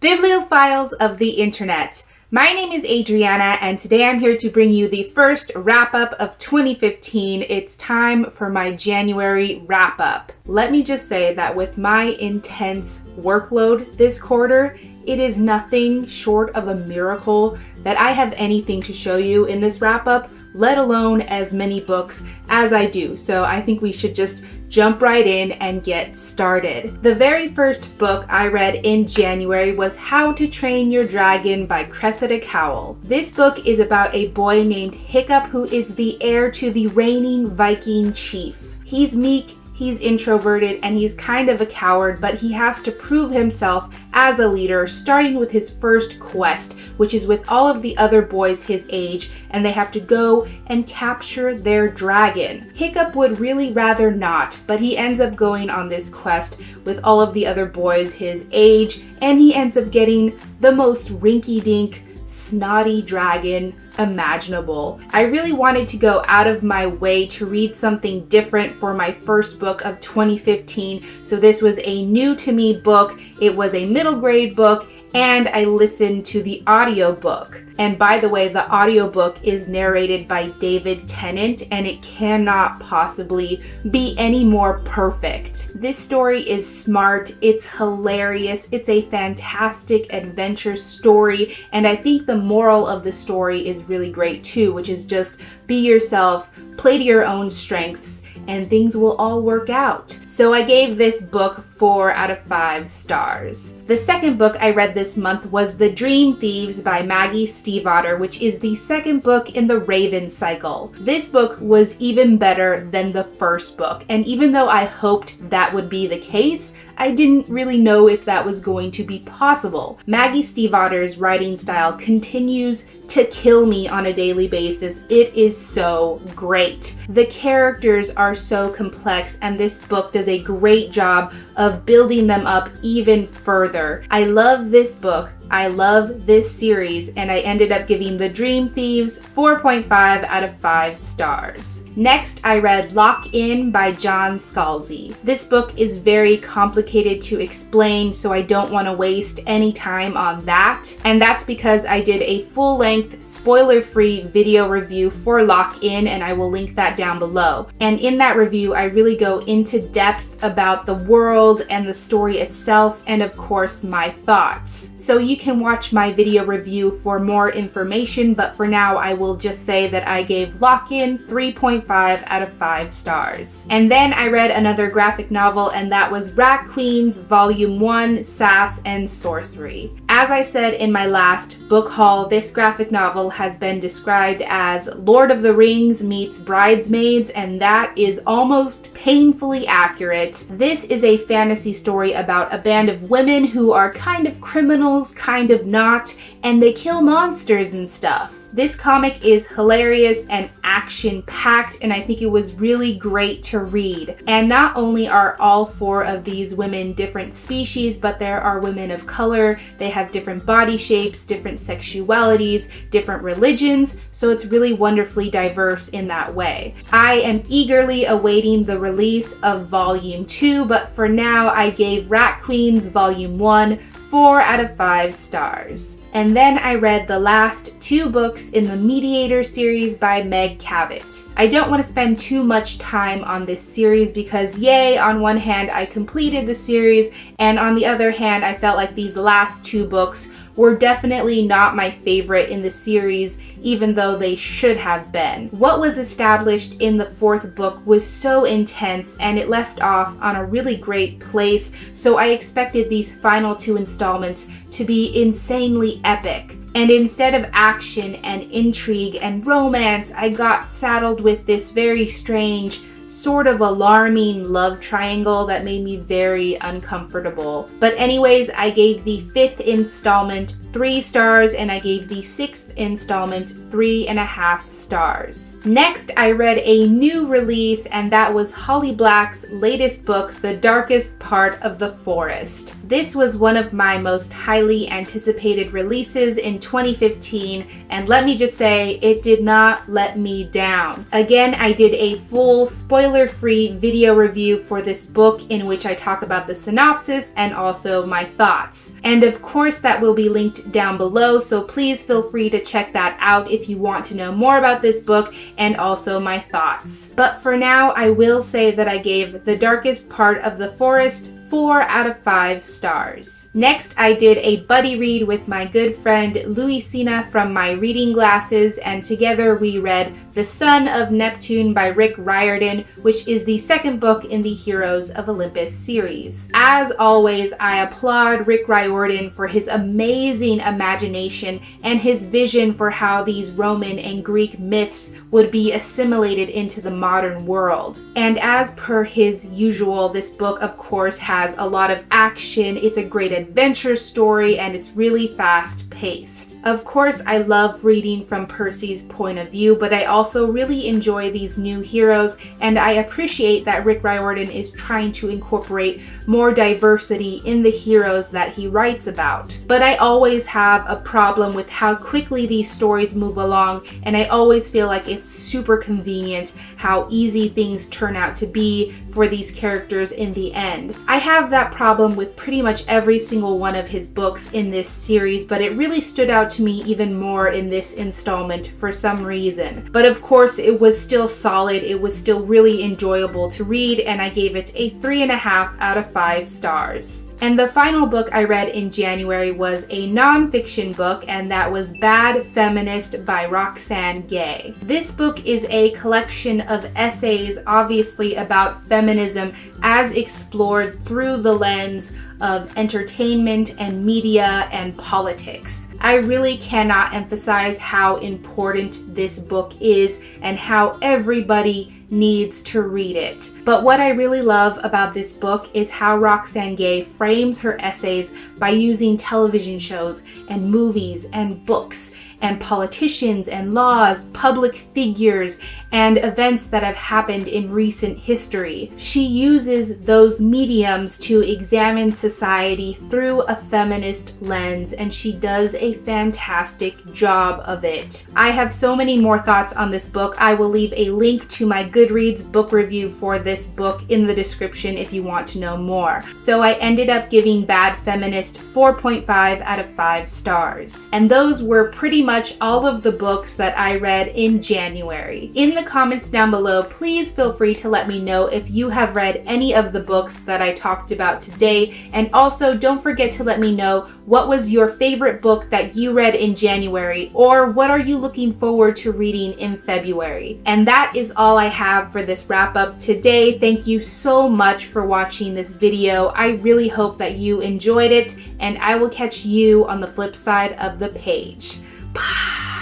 Bibliophiles of the Internet. My name is Adriana, and today I'm here to bring you the first wrap-up of 2015. It's time for my January wrap-up. Let me just say that with my intense workload this quarter, it is nothing short of a miracle that I have anything to show you in this wrap-up, let alone as many books as I do. So I think we should just jump right in and get started. The very first book I read in January was How to Train Your Dragon by Cressida Cowell. This book is about a boy named Hiccup who is the heir to the reigning Viking chief. He's meek, he's introverted, and he's kind of a coward, but he has to prove himself as a leader, starting with his first quest, which is with all of the other boys his age, and they have to go and capture their dragon. Hiccup would really rather not, but he ends up going on this quest with all of the other boys his age, and he ends up getting the most rinky-dink, snotty dragon imaginable. I really wanted to go out of my way to read something different for my first book of 2015, so this was a new to me book. It was a middle grade book, and I listened to the audiobook. And by the way, the audiobook is narrated by David Tennant, and it cannot possibly be any more perfect. This story is smart, it's hilarious, it's a fantastic adventure story, and I think the moral of the story is really great too, which is just be yourself, play to your own strengths, and things will all work out. So I gave this book 4 out of 5 stars. The second book I read this month was The Dream Thieves by Maggie Stiefvater, which is the second book in the Raven cycle. This book was even better than the first book, and even though I hoped that would be the case, I didn't really know if that was going to be possible. Maggie Stiefvater's writing style continues to kill me on a daily basis. It is so great. The characters are so complex, and this book does a great job of building them up even further. I love this book. I love this series, and I ended up giving The Dream Thieves 4.5 out of 5 stars. Next, I read Lock In by John Scalzi. This book is very complicated to explain, so I don't want to waste any time on that. And that's because I did a full-length, spoiler-free video review for Lock In, and I will link that down below. And in that review, I really go into depth about the world and the story itself, and of course, my thoughts. So you can watch my video review for more information, but for now, I will just say that I gave Lock In 3.5 out of 5 stars. And then I read another graphic novel, and that was Rat Queens Volume 1, Sass and Sorcery. As I said in my last book haul, this graphic novel has been described as Lord of the Rings meets Bridesmaids, and that is almost painfully accurate. This is a fantasy story about a band of women who are kind of criminals, kind of not, and they kill monsters and stuff. This comic is hilarious and action-packed, and I think it was really great to read. And not only are all 4 of these women different species, but there are women of color, they have different body shapes, different sexualities, different religions, so it's really wonderfully diverse in that way. I am eagerly awaiting the release of Volume 2, but for now I gave Rat Queens Volume 1 4 out of 5 stars. And then I read the last 2 books in the Mediator series by Meg Cabot. I don't want to spend too much time on this series because yay, on one hand I completed the series, and on the other hand I felt like these last 2 books were definitely not my favorite in the series, even though they should have been. What was established in the 4th book was so intense, and it left off on a really great place, so I expected these final 2 installments to be insanely epic. And instead of action and intrigue and romance, I got saddled with this very strange, sort of alarming love triangle that made me very uncomfortable. But anyways, I gave the 5th installment 3 stars, and I gave the 6th installment 3.5 stars. stars. Next, I read a new release, and that was Holly Black's latest book, The Darkest Part of the Forest. This was one of my most highly anticipated releases in 2015, and let me just say, it did not let me down. Again, I did a full spoiler-free video review for this book in which I talk about the synopsis and also my thoughts. And of course, that will be linked down below, so please feel free to check that out if you want to know more about this book and also my thoughts. But for now, I will say that I gave The Darkest Part of the Forest 4 out of 5 stars. Next, I did a buddy read with my good friend Louisina from My Reading Glasses, and together we read The Son of Neptune by Rick Riordan, which is the second book in the Heroes of Olympus series. As always, I applaud Rick Riordan for his amazing imagination and his vision for how these Roman and Greek myths would be assimilated into the modern world. And as per his usual, this book of course has a lot of action, it's a great adventure story, and it's really fast paced. Of course, I love reading from Percy's point of view, but I also really enjoy these new heroes, and I appreciate that Rick Riordan is trying to incorporate more diversity in the heroes that he writes about. But I always have a problem with how quickly these stories move along, and I always feel like it's super convenient how easy things turn out to be for these characters in the end. I have that problem with pretty much every single one of his books in this series, but it really stood out to me even more in this installment for some reason. But of course, it was still solid, it was still really enjoyable to read, and I gave it a 3.5 out of 5 stars. And the final book I read in January was a non-fiction book, and that was Bad Feminist by Roxane Gay. This book is a collection of essays, obviously about feminism as explored through the lens of entertainment and media and politics. I really cannot emphasize how important this book is and how everybody needs to read it. But what I really love about this book is how Roxane Gay frames her essays by using television shows and movies and books and politicians and laws, public figures, and events that have happened in recent history. She uses those mediums to examine society through a feminist lens, and she does a fantastic job of it. I have so many more thoughts on this book. I will leave a link to my Goodreads book review for this book in the description if you want to know more. So I ended up giving Bad Feminist 4.5 out of 5 stars. And those were pretty much all of the books that I read in January. In the comments down below, please feel free to let me know if you have read any of the books that I talked about today, and also don't forget to let me know what was your favorite book that you read in January, or what are you looking forward to reading in February. And that is all I have for this wrap up today. Thank you so much for watching this video. I really hope that you enjoyed it, and I will catch you on the flip side of the page. Bye.